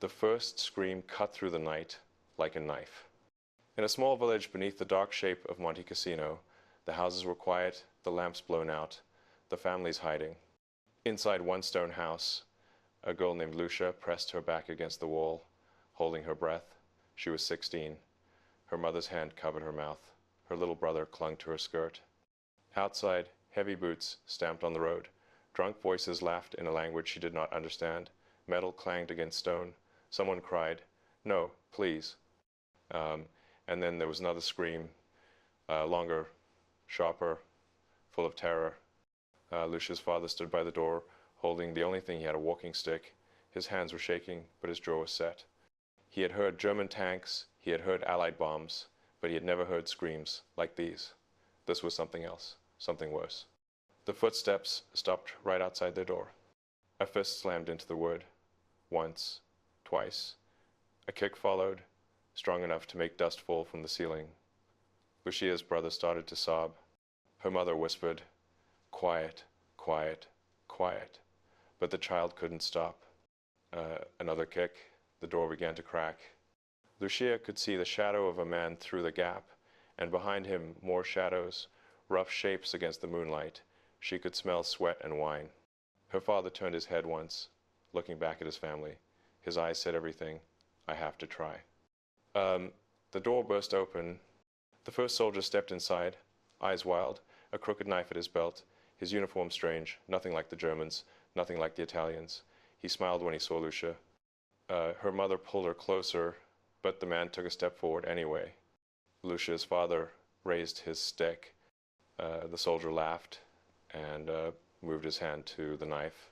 The first scream cut through the night like a knife. In a small village beneath the dark shape of Monte Cassino, the houses were quiet, the lamps blown out, the families hiding. Inside one stone house, a girl named Lucia pressed her back against the wall, holding her breath. She was 16. Her mother's hand covered her mouth. Her little brother clung to her skirt. Outside, heavy boots stamped on the road. Drunk voices laughed in a language she did not understand. Metal clanged against stone. Someone cried, "No, please." And then there was another scream, longer, sharper, full of terror. Lucia's father stood by the door, holding the only thing he had, a walking stick. His hands were shaking, but his jaw was set. He had heard German tanks, he had heard Allied bombs, but he had never heard screams like these. This was something else, something worse. The footsteps stopped right outside their door. A fist slammed into the wood. Once, twice. A kick followed, strong enough to make dust fall from the ceiling. Lucia's brother started to sob. Her mother whispered, "Quiet, quiet, quiet." But the child couldn't stop. Another kick. The door began to crack. Lucia could see the shadow of a man through the gap, and behind him more shadows, rough shapes against the moonlight. She could smell sweat and wine. Her father turned his head once, looking back at his family. His eyes said everything. "I have to try." The door burst open. The first soldier stepped inside, eyes wild, a crooked knife at his belt, his uniform strange, nothing like the Germans, nothing like the Italians. He smiled when he saw Lucia. Her mother pulled her closer, but the man took a step forward anyway. Lucia's father raised his stick. The soldier laughed and moved his hand to the knife.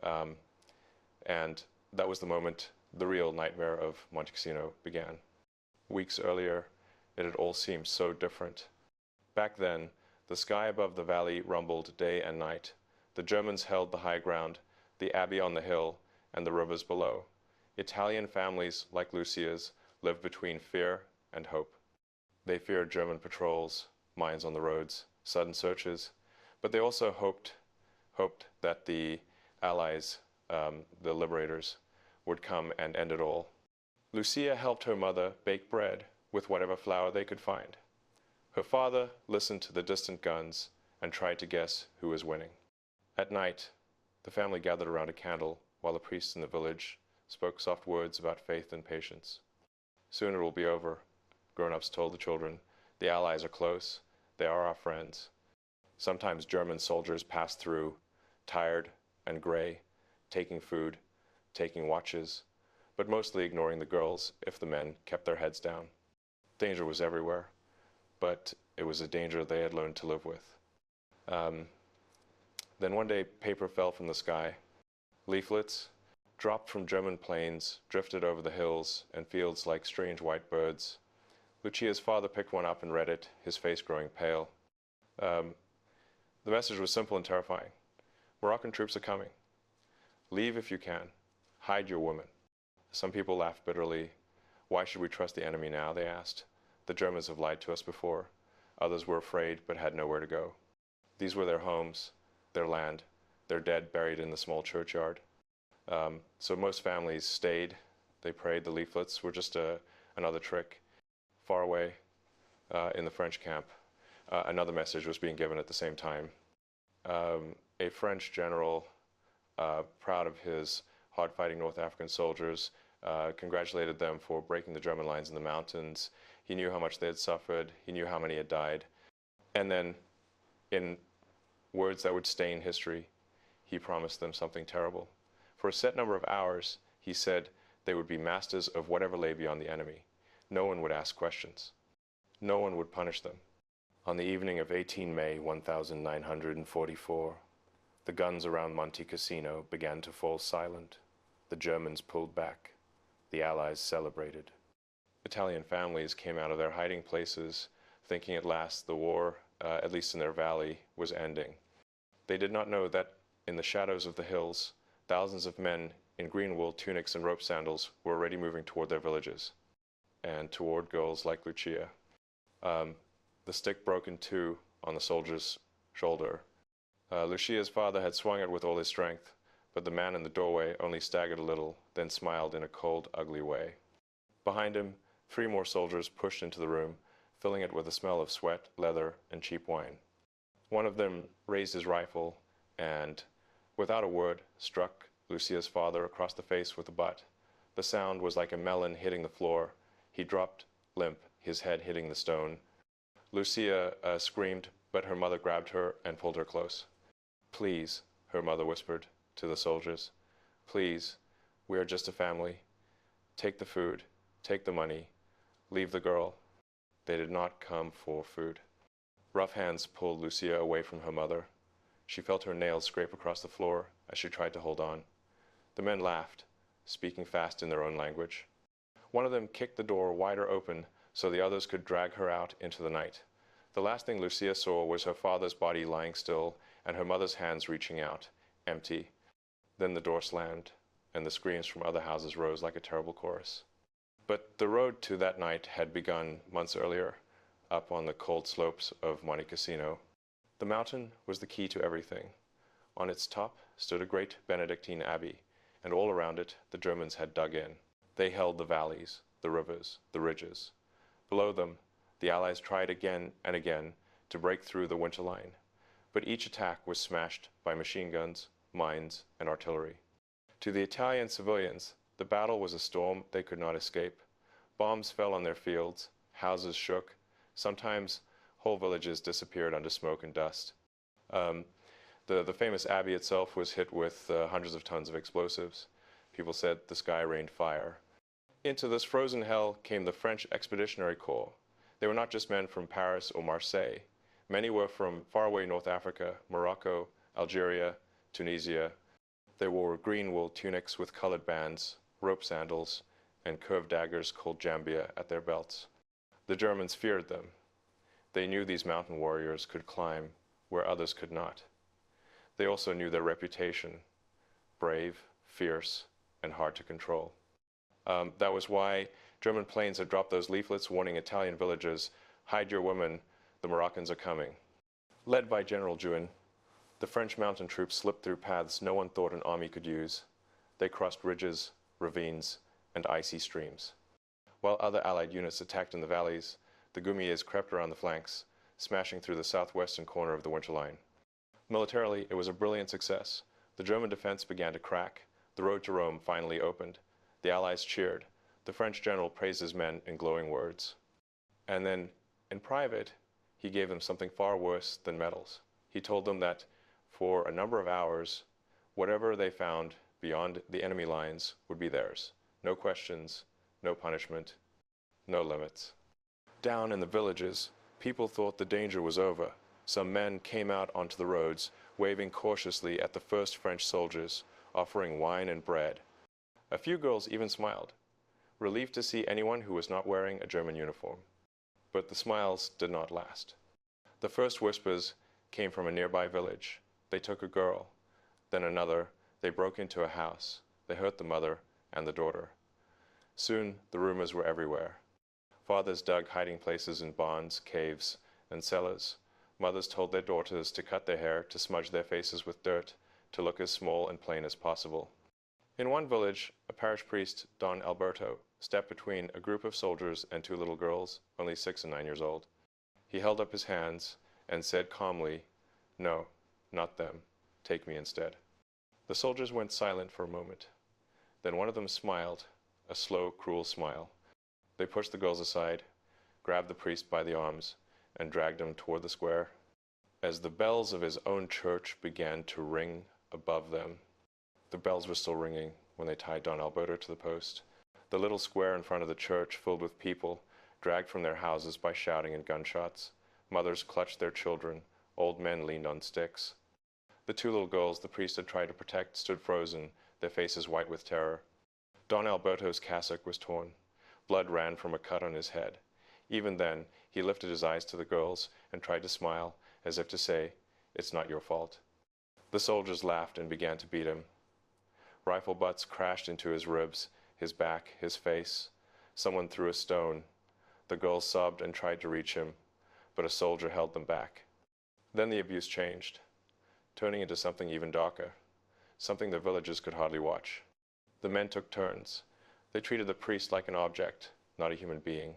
And that was the moment the real nightmare of Monte Cassino began. Weeks earlier, it had all seemed so different. Back then, the sky above the valley rumbled day and night. The Germans held the high ground, the abbey on the hill, and the rivers below. Italian families, like Lucia's, lived between fear and hope. They feared German patrols, mines on the roads, sudden searches, but they also hoped that the Allies, the liberators, would come and end it all. Lucia helped her mother bake bread with whatever flour they could find. Her father listened to the distant guns and tried to guess who was winning. At night, the family gathered around a candle while the priests in the village spoke soft words about faith and patience. "Soon it will be over," grown-ups told the children. "The Allies are close. They are our friends." Sometimes German soldiers passed through, tired and gray, taking food, taking watches, but mostly ignoring the girls if the men kept their heads down. Danger was everywhere, but it was a danger they had learned to live with. Then one day, paper fell from the sky. Leaflets, dropped from German planes, drifted over the hills and fields like strange white birds. Lucia's father picked one up and read it, his face growing pale. The message was simple and terrifying. "Moroccan troops are coming. Leave if you can. Hide your women." Some people laughed bitterly. "Why should we trust the enemy now?" they asked. "The Germans have lied to us before." Others were afraid but had nowhere to go. These were their homes, their land, their dead buried in the small churchyard. So most families stayed. They prayed. The leaflets were just another trick. Far away in the French camp, another message was being given at the same time. A French general, proud of his hard-fighting North African soldiers, congratulated them for breaking the German lines in the mountains. He knew how much they had suffered. He knew how many had died. And then, in words that would stain history, he promised them something terrible. For a set number of hours, he said they would be masters of whatever lay beyond the enemy. No one would ask questions. No one would punish them. On the evening of 18 May 1944, the guns around Monte Cassino began to fall silent. The Germans pulled back. The Allies celebrated. Italian families came out of their hiding places, thinking at last the war, at least in their valley, was ending. They did not know that in the shadows of the hills, thousands of men in green wool tunics and rope sandals were already moving toward their villages, and toward girls like Lucia. The stick broke in two on the soldier's shoulder. Lucia's father had swung it with all his strength, but the man in the doorway only staggered a little, then smiled in a cold, ugly way. Behind him, 3 more soldiers pushed into the room, filling it with a smell of sweat, leather, and cheap wine. One of them raised his rifle and, without a word, struck Lucia's father across the face with the butt. The sound was like a melon hitting the floor. He dropped limp, his head hitting the stone. Lucia screamed, but her mother grabbed her and pulled her close. "Please," her mother whispered to the soldiers. "Please, we are just a family. Take the food, take the money, leave the girl." They did not come for food. Rough hands pulled Lucia away from her mother. She felt her nails scrape across the floor as she tried to hold on. The men laughed, speaking fast in their own language. One of them kicked the door wider open so the others could drag her out into the night. The last thing Lucia saw was her father's body lying still and her mother's hands reaching out, empty. Then the door slammed, and the screams from other houses rose like a terrible chorus. But the road to that night had begun months earlier, up on the cold slopes of Monte Cassino. The mountain was the key to everything. On its top stood a great Benedictine abbey, and all around it the Germans had dug in. They held the valleys, the rivers, the ridges. Below them, the Allies tried again and again to break through the winter line, but each attack was smashed by machine guns, mines, and artillery. To the Italian civilians, the battle was a storm they could not escape. Bombs fell on their fields, houses shook, sometimes whole villages disappeared under smoke and dust. The famous abbey itself was hit with hundreds of tons of explosives. People said the sky rained fire. Into this frozen hell came the French Expeditionary Corps. They were not just men from Paris or Marseille. Many were from faraway North Africa, Morocco, Algeria, Tunisia. They wore green wool tunics with colored bands, rope sandals, and curved daggers called jambia at their belts. The Germans feared them. They knew these mountain warriors could climb where others could not. They also knew their reputation: brave, fierce, and hard to control. That was why German planes had dropped those leaflets warning Italian villagers, "Hide your women, the Moroccans are coming." Led by General Juin, the French mountain troops slipped through paths no one thought an army could use. They crossed ridges, ravines, and icy streams. While other Allied units attacked in the valleys, the Goumiers crept around the flanks, smashing through the southwestern corner of the winter line. Militarily, it was a brilliant success. The German defense began to crack. The road to Rome finally opened. The Allies cheered. The French general praised his men in glowing words. And then, in private, he gave them something far worse than medals. He told them that for a number of hours, whatever they found beyond the enemy lines would be theirs. No questions, no punishment, no limits. Down in the villages, people thought the danger was over. Some men came out onto the roads, waving cautiously at the first French soldiers, offering wine and bread. A few girls even smiled, relieved to see anyone who was not wearing a German uniform. But the smiles did not last. The first whispers came from a nearby village. They took a girl, then another. They broke into a house. They hurt the mother and the daughter. Soon, the rumors were everywhere. Fathers dug hiding places in barns, caves, and cellars. Mothers told their daughters to cut their hair, to smudge their faces with dirt, to look as small and plain as possible. In one village, a parish priest, Don Alberto, stepped between a group of soldiers and 2 little girls, only 6 and 9 years old. He held up his hands and said calmly, "No, not them. Take me instead." The soldiers went silent for a moment. Then one of them smiled, a slow, cruel smile. They pushed the girls aside, grabbed the priest by the arms, and dragged him toward the square. As the bells of his own church began to ring above them, the bells were still ringing when they tied Don Alberto to the post. The little square in front of the church filled with people, dragged from their houses by shouting and gunshots. Mothers clutched their children. Old men leaned on sticks. The 2 little girls the priest had tried to protect stood frozen, their faces white with terror. Don Alberto's cassock was torn. Blood ran from a cut on his head. Even then, he lifted his eyes to the girls and tried to smile, as if to say, "It's not your fault." The soldiers laughed and began to beat him. Rifle butts crashed into his ribs, his back, his face. Someone threw a stone. The girls sobbed and tried to reach him, but a soldier held them back. Then the abuse changed, turning into something even darker. something the villagers could hardly watch. The men took turns. They treated the priest like an object, not a human being.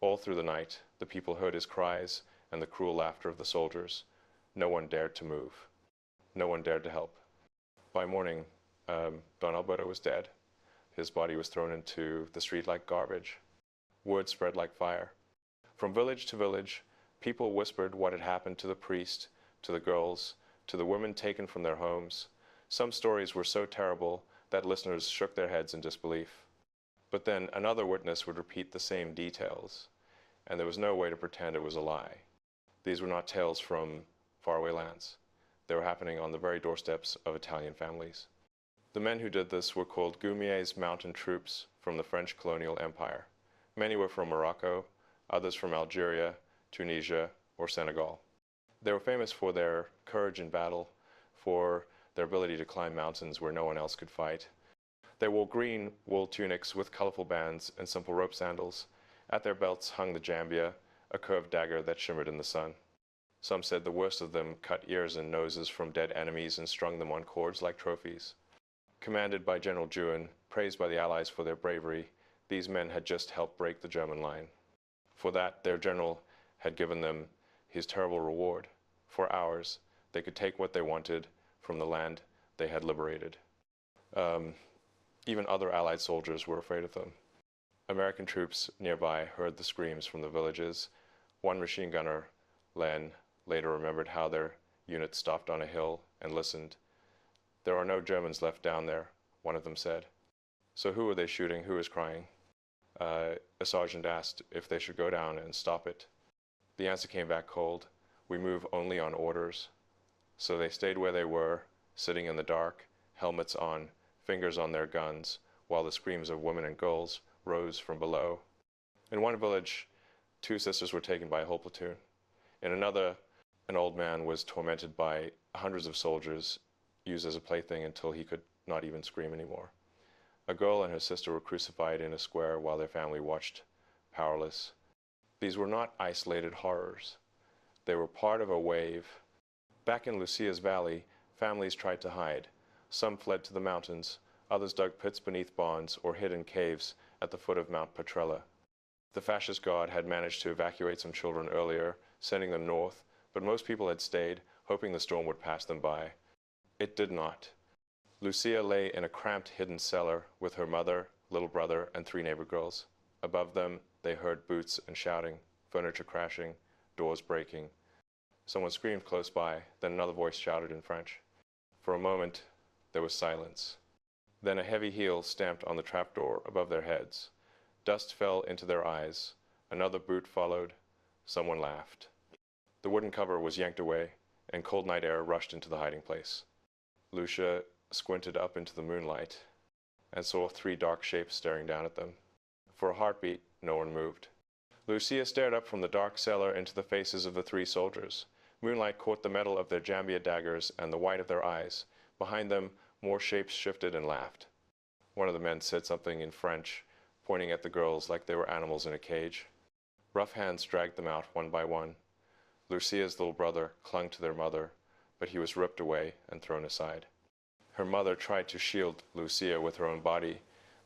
All through the night, the people heard his cries and the cruel laughter of the soldiers. No one dared to move. No one dared to help. By morning, Don Alberto was dead. His body was thrown into the street like garbage. Word spread like fire. From village to village, people whispered what had happened to the priest, to the girls, to the women taken from their homes. Some stories were so terrible that listeners shook their heads in disbelief. But then another witness would repeat the same details, and there was no way to pretend it was a lie. These were not tales from faraway lands. They were happening on the very doorsteps of Italian families. The men who did this were called Goumiers mountain troops from the French colonial empire. Many were from Morocco, others from Algeria, Tunisia, or Senegal. They were famous for their courage in battle, for their ability to climb mountains where no one else could fight. They wore green wool tunics with colorful bands and simple rope sandals. At their belts hung the jambia, a curved dagger that shimmered in the sun. Some said the worst of them cut ears and noses from dead enemies and strung them on cords like trophies. Commanded by General Juin, praised by the Allies for their bravery, these men had just helped break the German line. For that, their general had given them his terrible reward. For hours, they could take what they wanted from the land they had liberated. Even other Allied soldiers were afraid of them. American troops nearby heard the screams from the villages. One machine gunner, Len, later remembered how their unit stopped on a hill and listened. "There are no Germans left down there," one of them said. "So who are they shooting? Who is crying?" A sergeant asked if they should go down and stop it. The answer came back cold: "We move only on orders." So they stayed where they were, sitting in the dark, helmets on, fingers on their guns, while the screams of women and girls rose from below. In one village, 2 sisters were taken by a whole platoon. In another, an old man was tormented by hundreds of soldiers, used as a plaything until he could not even scream anymore. A girl and her sister were crucified in a square while their family watched, powerless. These were not isolated horrors. They were part of a wave. Back in Lucia's valley, families tried to hide. Some fled to the mountains, others dug pits beneath barns or hid in caves at the foot of Mount Petrella. The fascist guard had managed to evacuate some children earlier, sending them north, but most people had stayed, hoping the storm would pass them by. It did not. Lucia lay in a cramped, hidden cellar with her mother, little brother, and 3 neighbor girls. Above them, they heard boots and shouting, furniture crashing, doors breaking. Someone screamed close by, then another voice shouted in French. For a moment, there was silence. Then a heavy heel stamped on the trapdoor above their heads. Dust fell into their eyes. Another boot followed. Someone laughed. The wooden cover was yanked away, and cold night air rushed into the hiding place. Lucia squinted up into the moonlight and saw 3 dark shapes staring down at them. For a heartbeat, no one moved. Lucia stared up from the dark cellar into the faces of the 3 soldiers. Moonlight caught the metal of their jambia daggers and the white of their eyes. Behind them, more shapes shifted and laughed. One of the men said something in French, pointing at the girls like they were animals in a cage. Rough hands dragged them out one by one. Lucia's little brother clung to their mother, but he was ripped away and thrown aside. Her mother tried to shield Lucia with her own body,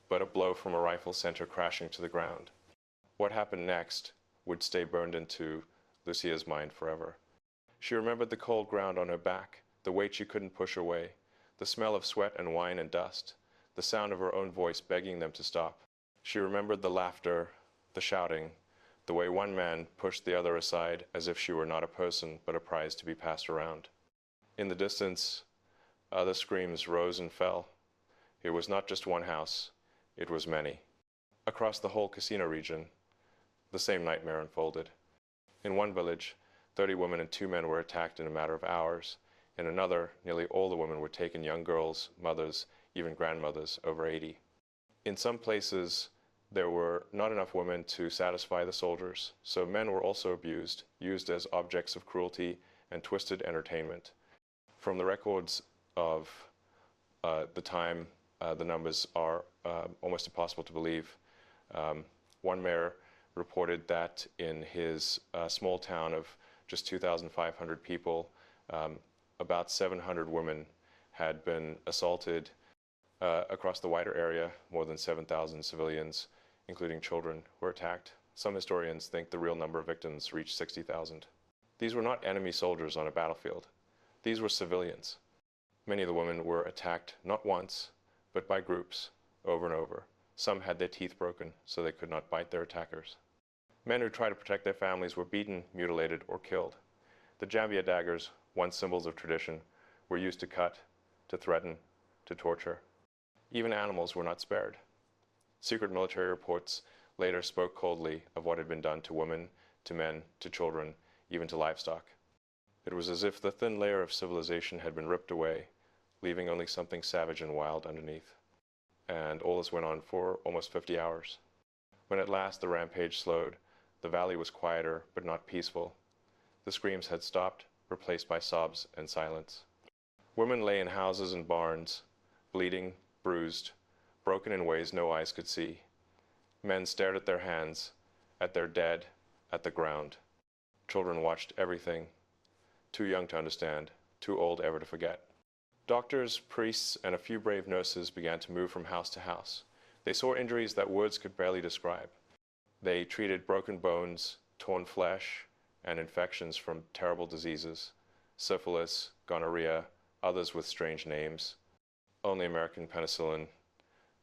but a blow from a rifle sent her crashing to the ground. What happened next would stay burned into Lucia's mind forever. She remembered the cold ground on her back, the weight she couldn't push away, the smell of sweat and wine and dust, the sound of her own voice begging them to stop. She remembered the laughter, the shouting, the way one man pushed the other aside as if she were not a person but a prize to be passed around. In the distance, other screams rose and fell. It was not just one house, it was many. Across the whole casino region, the same nightmare unfolded. In one village, 30 women and 2 men were attacked in a matter of hours. In another, nearly all the women were taken, young girls, mothers, even grandmothers, over 80. In some places, there were not enough women to satisfy the soldiers, so men were also abused, used as objects of cruelty and twisted entertainment. From the records of the time, the numbers are almost impossible to believe. One mayor reported that in his small town of just 2,500 people, about 700 women had been assaulted. Across the wider area, more than 7,000 civilians, including children, were attacked. Some historians think the real number of victims reached 60,000. These were not enemy soldiers on a battlefield. These were civilians. Many of the women were attacked not once, but by groups, over and over. Some had their teeth broken so they could not bite their attackers. Men who tried to protect their families were beaten, mutilated, or killed. The jambia daggers, once symbols of tradition, were used to cut, to threaten, to torture. Even animals were not spared. Secret military reports later spoke coldly of what had been done to women, to men, to children, even to livestock. It was as if the thin layer of civilization had been ripped away, leaving only something savage and wild underneath. And all this went on for almost 50 hours. When at last the rampage slowed, the valley was quieter but not peaceful. The screams had stopped, replaced by sobs and silence. Women lay in houses and barns, bleeding, bruised, broken in ways no eyes could see. Men stared at their hands, at their dead, at the ground. Children watched everything, too young to understand, too old ever to forget. Doctors, priests, and a few brave nurses began to move from house to house. They saw injuries that words could barely describe. They treated broken bones, torn flesh, and infections from terrible diseases, syphilis, gonorrhea, others with strange names. Only American penicillin,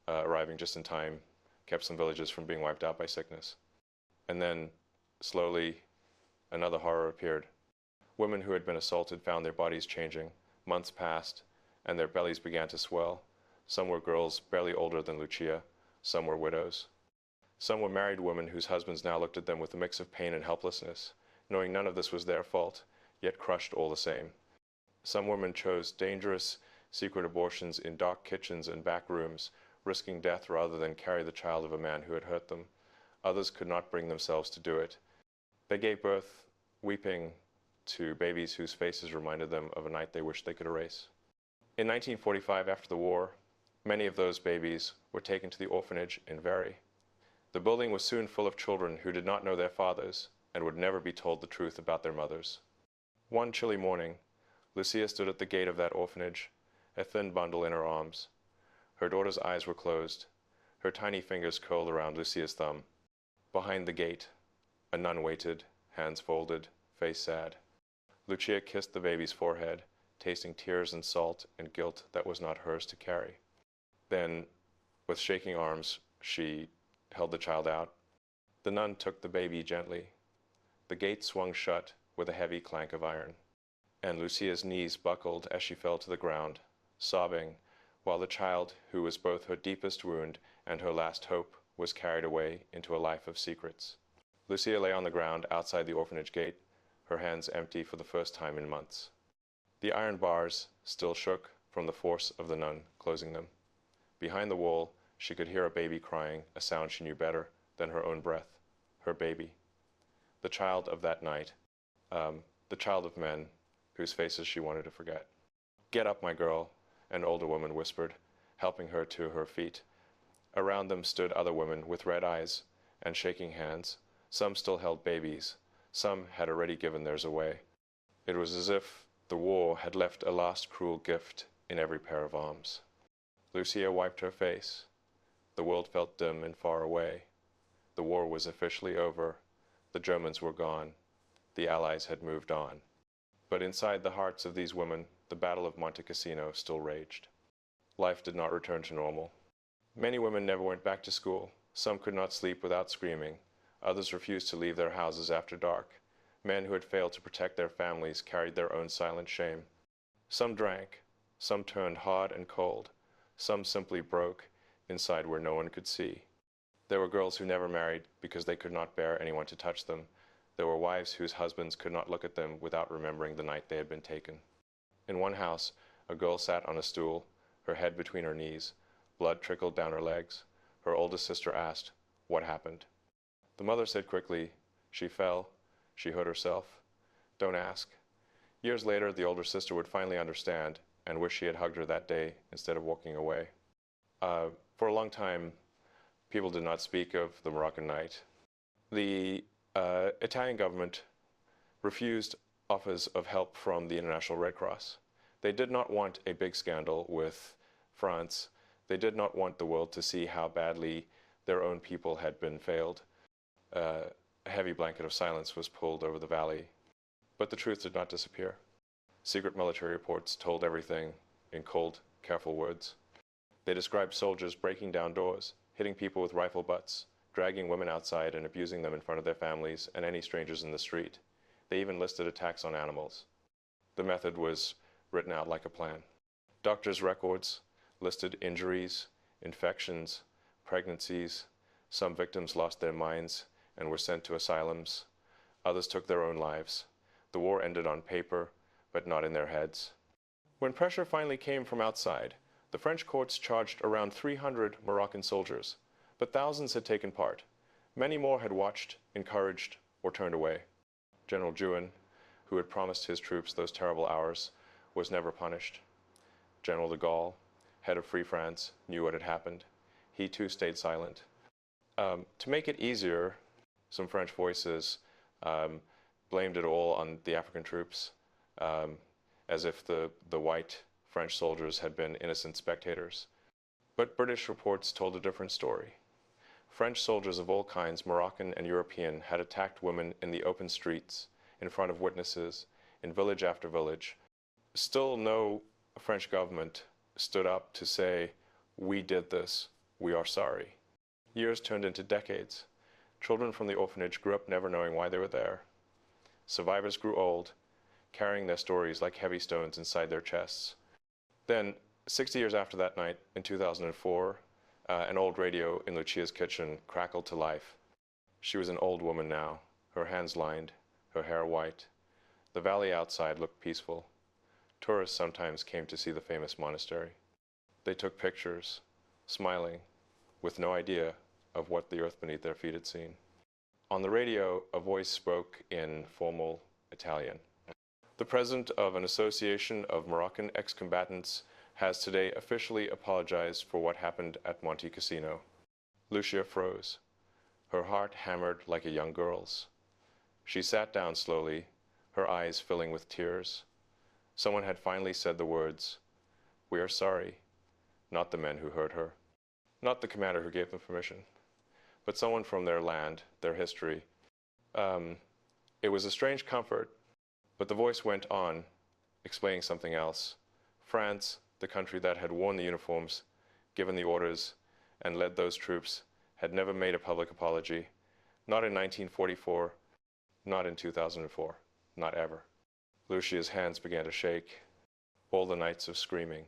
arriving just in time, kept some villages from being wiped out by sickness. And then, slowly, another horror appeared. Women who had been assaulted found their bodies changing. Months passed, and their bellies began to swell. Some were girls barely older than Lucia, some were widows. Some were married women whose husbands now looked at them with a mix of pain and helplessness, knowing none of this was their fault, yet crushed all the same. Some women chose dangerous, secret abortions in dark kitchens and back rooms, risking death rather than carry the child of a man who had hurt them. Others could not bring themselves to do it. They gave birth, weeping, to babies whose faces reminded them of a night they wished they could erase. In 1945, after the war, many of those babies were taken to the orphanage in Very. The building was soon full of children who did not know their fathers and would never be told the truth about their mothers. One chilly morning, Lucia stood at the gate of that orphanage, a thin bundle in her arms. Her daughter's eyes were closed, her tiny fingers curled around Lucia's thumb. Behind the gate, a nun waited, hands folded, face sad. Lucia kissed the baby's forehead, tasting tears and salt and guilt that was not hers to carry. Then, with shaking arms, she held the child out. The nun took the baby gently. The gate swung shut with a heavy clank of iron, and Lucia's knees buckled as she fell to the ground, sobbing, while the child, who was both her deepest wound and her last hope, was carried away into a life of secrets. Lucia lay on the ground outside the orphanage gate, her hands empty for the first time in months. The iron bars still shook from the force of the nun closing them. Behind the wall, she could hear a baby crying, a sound she knew better than her own breath. Her baby. The child of that night. The child of men whose faces she wanted to forget. "Get up, my girl," an older woman whispered, helping her to her feet. Around them stood other women with red eyes and shaking hands. Some still held babies. Some had already given theirs away. It was as if the war had left a last cruel gift in every pair of arms. Lucia wiped her face. The world felt dim and far away. The war was officially over. The Germans were gone. The Allies had moved on. But inside the hearts of these women, the Battle of Monte Cassino still raged. Life did not return to normal. Many women never went back to school. Some could not sleep without screaming. Others refused to leave their houses after dark. Men who had failed to protect their families carried their own silent shame. Some drank. Some turned hard and cold. Some simply broke inside where no one could see. There were girls who never married because they could not bear anyone to touch them. There were wives whose husbands could not look at them without remembering the night they had been taken. In one house, a girl sat on a stool, her head between her knees. Blood trickled down her legs. Her oldest sister asked, "What happened?" The mother said quickly, "She fell. She hurt herself. Don't ask." Years later, the older sister would finally understand and wish she had hugged her that day instead of walking away. For a long time, people did not speak of the Moroccan night. The Italian government refused offers of help from the International Red Cross. They did not want a big scandal with France. They did not want the world to see how badly their own people had been failed. A heavy blanket of silence was pulled over the valley. But the truth did not disappear. Secret military reports told everything in cold, careful words. They described soldiers breaking down doors, hitting people with rifle butts, dragging women outside and abusing them in front of their families and any strangers in the street. They even listed attacks on animals. The method was written out like a plan. Doctors' records listed injuries, infections, pregnancies. Some victims lost their minds and were sent to asylums. Others took their own lives. The war ended on paper, but not in their heads. When pressure finally came from outside, the French courts charged around 300 Moroccan soldiers, but thousands had taken part. Many more had watched, encouraged, or turned away. General Juin, who had promised his troops those terrible hours, was never punished. General de Gaulle, head of Free France, knew what had happened. He too stayed silent. To make it easier, some French voices blamed it all on the African troops, as if the white French soldiers had been innocent spectators. But British reports told a different story. French soldiers of all kinds, Moroccan and European, had attacked women in the open streets, in front of witnesses, in village after village. Still no French government stood up to say, "We did this, we are sorry." Years turned into decades. Children from the orphanage grew up never knowing why they were there. Survivors grew old, carrying their stories like heavy stones inside their chests. Then, 60 years after that night, in 2004, an old radio in Lucia's kitchen crackled to life. She was an old woman now, her hands lined, her hair white. The valley outside looked peaceful. Tourists sometimes came to see the famous monastery. They took pictures, smiling, with no idea of what the earth beneath their feet had seen. On the radio, a voice spoke in formal Italian. The president of an association of Moroccan ex-combatants has today officially apologized for what happened at Monte Cassino. Lucia froze, her heart hammered like a young girl's. She sat down slowly, her eyes filling with tears. Someone had finally said the words, "We are sorry," not the men who hurt her, not the commander who gave them permission, but someone from their land, their history. It was a strange comfort, but the voice went on, explaining something else. France, the country that had worn the uniforms, given the orders, and led those troops, had never made a public apology. Not in 1944, not in 2004, not ever. Lucia's hands began to shake. All the nights of screaming,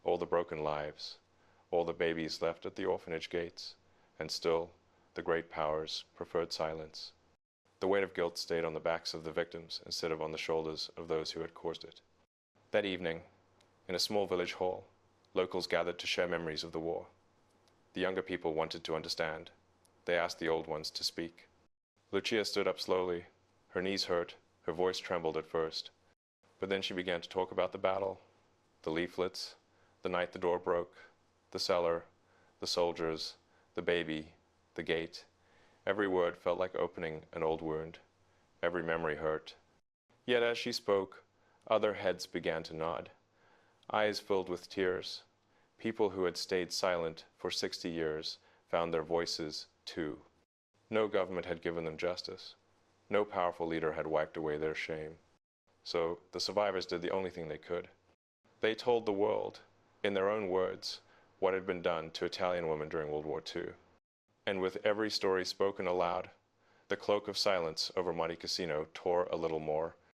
all the broken lives, all the babies left at the orphanage gates, and still the great powers preferred silence. The weight of guilt stayed on the backs of the victims instead of on the shoulders of those who had caused it. That evening, in a small village hall, locals gathered to share memories of the war. The younger people wanted to understand. They asked the old ones to speak. Lucia stood up slowly. Her knees hurt, her voice trembled at first. But then she began to talk about the battle, the leaflets, the night the door broke, the cellar, the soldiers, the baby, the gate. Every word felt like opening an old wound. Every memory hurt. Yet as she spoke, other heads began to nod. Eyes filled with tears. People who had stayed silent for 60 years found their voices too. No government had given them justice. No powerful leader had wiped away their shame. So the survivors did the only thing they could. They told the world, in their own words, what had been done to Italian women during World War II. And with every story spoken aloud, the cloak of silence over Monte Cassino tore a little more